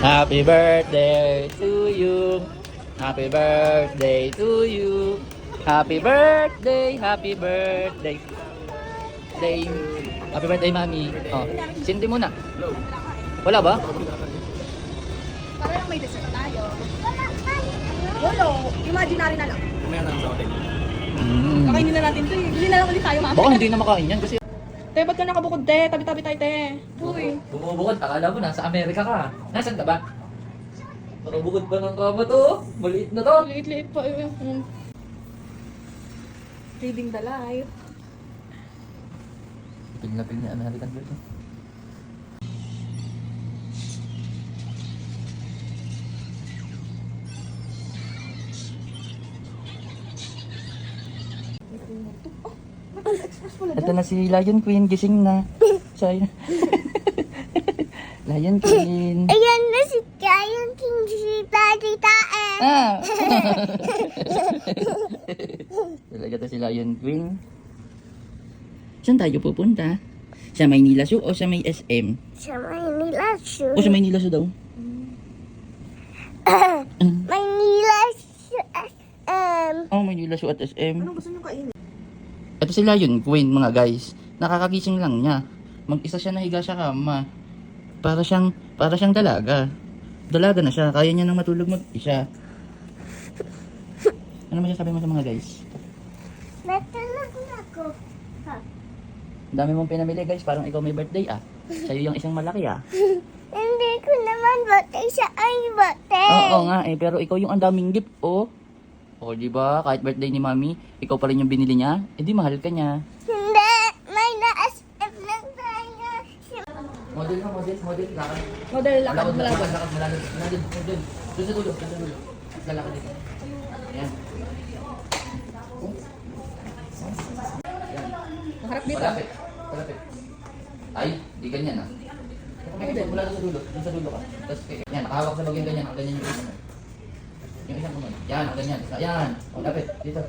Happy birthday to you. Happy birthday to you. Happy birthday, happy birthday. Happy birthday, Mami. Oh, sindi muna. Wala ba? Para lang may dessert tayo. Wala. Imaginary na lang. Kumaya na sa hotel. Kakainin na natin to eh. Bili na lang ulit tayo, mami. Baka hindi na makain yan kasi Te, ba't ka nakabukod, te? Tabi-tabi tayo, te. Uy. bumubukod. Akala mo nasa Amerika ka. Nasaan ka ba? Nakabukod pa ng kama to. Maliit na to. Liit-liit pa eh. Reading the life. Pil na American girl to. Ito na si Lion Queen, gising na. Siya Lion Queen. Ayan na si Lion King, si Daddy Tae. Ah! Talaga to si Lion Queen. Saan tayo pupunta? Sa Maynila Zoo o sa may SM? Sa Manila Zoo. O sa Maynila Zoo daw? Manila Zoo. Oh, Maynila Zoo at SM. Anong gusto nyo kainin? Ito si Lion Queen, mga guys. Nakakagising lang niya. Mag-isa siya nahiga sa kama. Para siyang dalaga. Dalaga na siya. Kaya niya nang matulog mag-isa. Ano masasabi mo sa mga guys? Natulog na ako. Ang dami mong pinamili, guys. Parang ikaw may birthday, ah. Sa'yo yung isang malaki, ah. Hindi ko naman bate sa ay bate. Oo nga, eh. Pero ikaw yung ang daming gift, oh. O, di ba? Kahit birthday ni Mami, ikaw pa rin yung binili niya. Eh, di mahal ka niya. Hindi, may na-SF lang tayo. Model. Lakad. Model, lakad mo lang. Model. Doon sa dulo. Lalakad dito. Ayan. Maharap dito. Palapit. Ay, di ganyan, ah. Mula doon sa dulo ka. Tapos, yan, nakahawak sa bagay ganyan. Ang ganyan yung isa mo. Yung isang kamay. Yan, ang ganyan. Yan. O, lapit. Dito.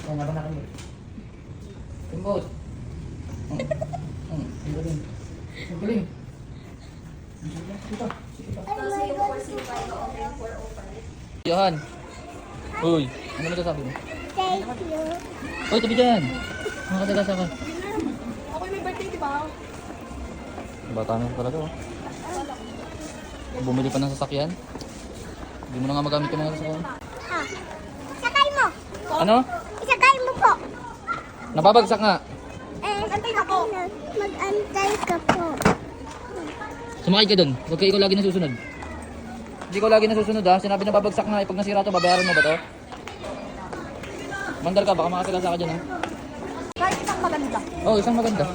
Yan, nabanakan mo. Timbot. Ang galing. Ang galing. Dito. Yan. Uy, ano masasabi mo? Thank you. Uy, tabi dyan. Mga kadagasa ka. Ako yung may birthday, di ba? Bata na pala to. Bumili pa ng sasakyan. Hindi mo na nga magamit yung mga sasakyan. Ah, isakay mo. Ano? Isakay mo po. Nababagsak nga. Mag-antay na po. Mag-antay ka po. Sumakay ka dun. Huwag ka ikaw lagi nasusunod. Hindi ko lagi nasusunod, ha. Sinabi na babagsak nga. Pag nasira to, babayaran mo ba to? Mandar ka, baka makakilasa ka dyan, ha. Kahit isang maganda. Oh, isang maganda.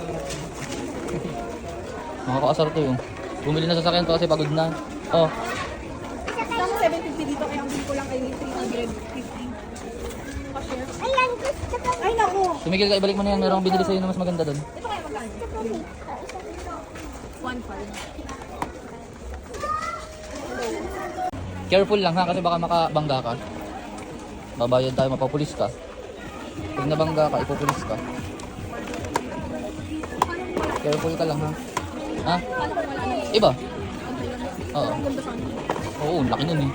Makakaasar to yung. Bumili na sasakyan to kasi pagod na. Oh, Isang 750 dito, kaya ang bili ko lang kayo 350. Pa-share. Ayan, gusto ko. Ay, naku. tumigil ka, ibalik mo na yan. Merong binili sa'yo na mas maganda dun. Ito kaya magkano? 1.5. Careful lang, ha, kasi baka makabangga ka. Babayad tayo, mapapulis ka. Pag nabangga ka, ipupulis ka. Careful ka lang, ha. Ha? Iba? Oo. Oo, laki nun, eh.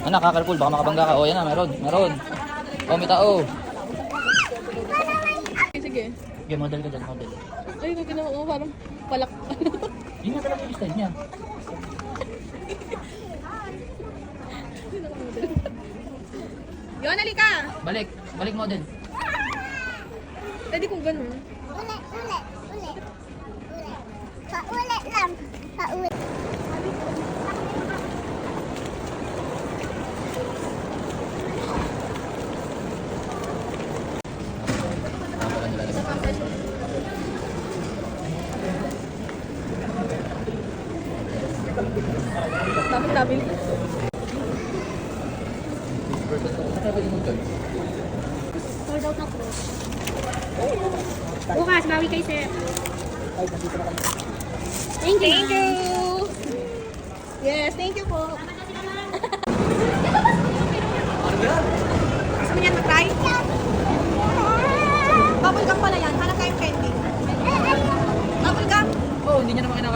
Anak, kakarpool, baka makabangga ka. O, yan na, meron. O, may tao. Sige. Okay, model ka dyan, model. Ay, hindi na ako parang palak. Yun nga talaga yung style niya. Yon, halika! Balik model. Pwede kung ganun. Ulit. Paulit lang. Paulit. Dami. Sold out na po. Bukas, bawi kay sir. Thank you. Yes, thank you po. Gusto mo yan mag-try? Bubble gum pala yan. Hanap tayong candy.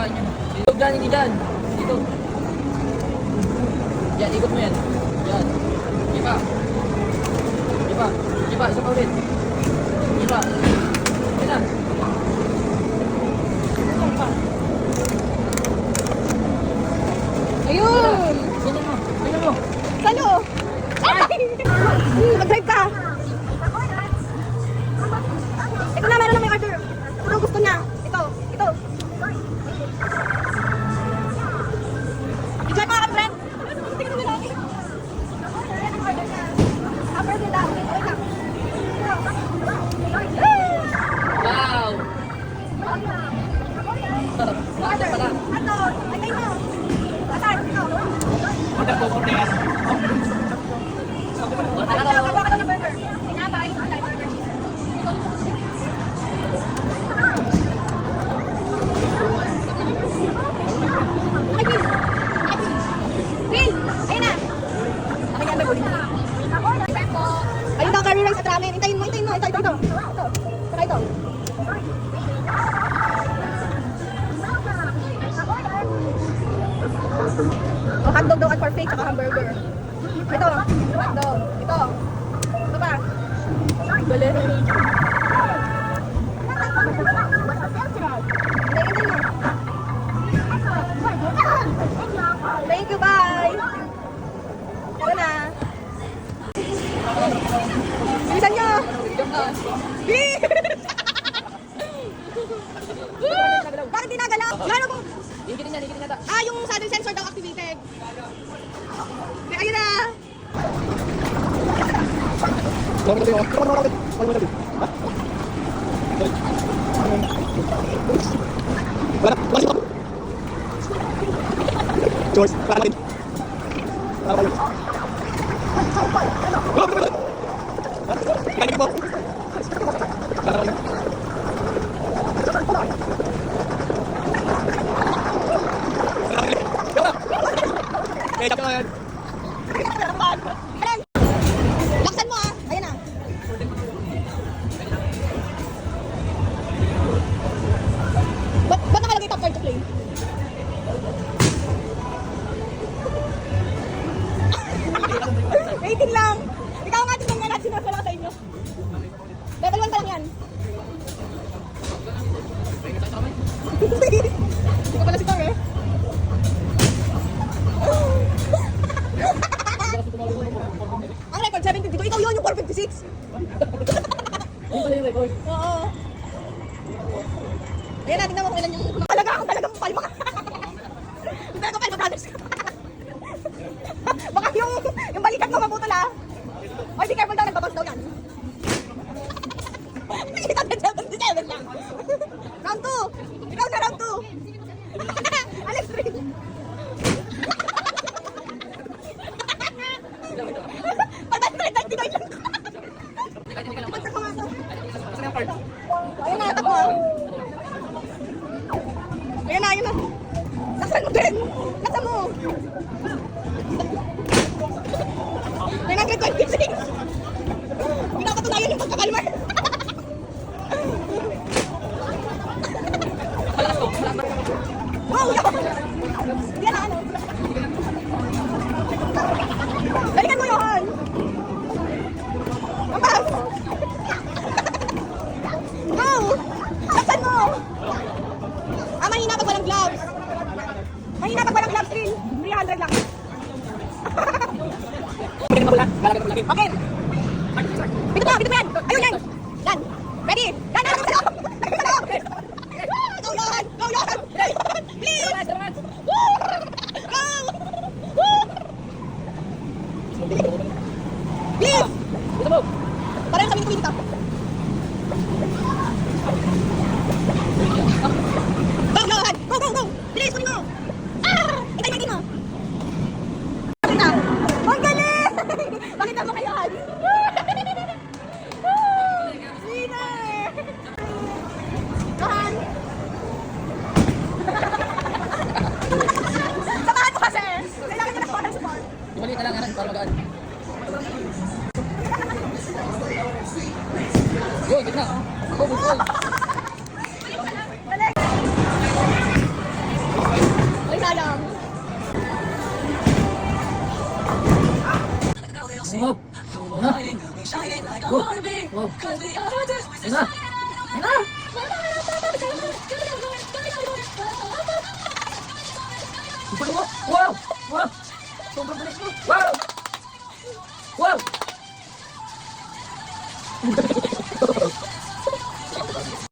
Hawakan niyo. Dito dyan, hindi dyan. Dito. Yan, ikot mo yan. Yan. Iba. Iba. Iba, isa pa ulit. Iba. Yan na. Ayun! Ganyan mo. Ganyan mo. Salo! Ay! Mag-drive ka! Ito na, meron na may order. Ito gusto niya. Ito. Ito. I-drive ka, friend. Tingnan mo lang. Upper nila. Okay lang. Wow! Order. Ato. Ay, mo. Atar. Ito. Kawa ka ng burger. Inabay. Burger. Ay, Bill! Bill! Ayun na! Okay, yan, Bill. Ayun daw, curry rice at ramen. Hintayin mo. Ito. Saka ito. O, hotdog daw at parfait, saka hamburger. Ito, hotdog. Ito. Ito pa. Galing. Thank you, bye! Tara na. Bilisan nyo! Bilis! Bakit di nagalaw? Lalo ko! Ingkitin niya ta. Ah, yung saddle sensor daw activated. Ayun na! George, paano rin? Kainin mo. Okay, chapter na yan. Laksan mo ah! Ayun na! Ba't nakalagay top card to play? Waiting lang! Ikaw nga tingnan nga natin sinasala sa inyo. Level 1 pa lang yan. Hindi ko pala si Tor eh. Ang record 752. Ikaw yun yung 456. Yung pala yung record. Oo. Ayan na, tingnan mo kung ilan yung... Talagang palma ka. Talagang palma brothers ka. Baka yung balikat mo maputol ah. Or be careful daw, nagbabas daw yan. 877 lang. Round 2. Ikaw na round 2. Alex 3. Patay 399 lang. Pagsak mo nga to. Ayun na, atak mo ah. Ayun na. Laksan mo din. Laksan mo. 926. Pinapatunayan yung pagkakalmar. Wow! Yan na ano. Balikan mo yun. Ambas. Go! Laksan mo. Ah, mahina pag walang gloves. Mahina pag walang gloves, Phil. 300 lang. Okay. Bito mo yan. Ayun yan. Yan. Ready? Yan. Go yan. Please. Go. Please. Dito mo. Parang sabihin ko dito. Go. Bilis, kunin mo. Itay mo. Ang galing. Bakit mo kayo? Wow. Ayan na. Wow. Wow. Ayan na. Ayan na. Wow. Wow. Wow. Sobrang bilis mo. Wow. Wow.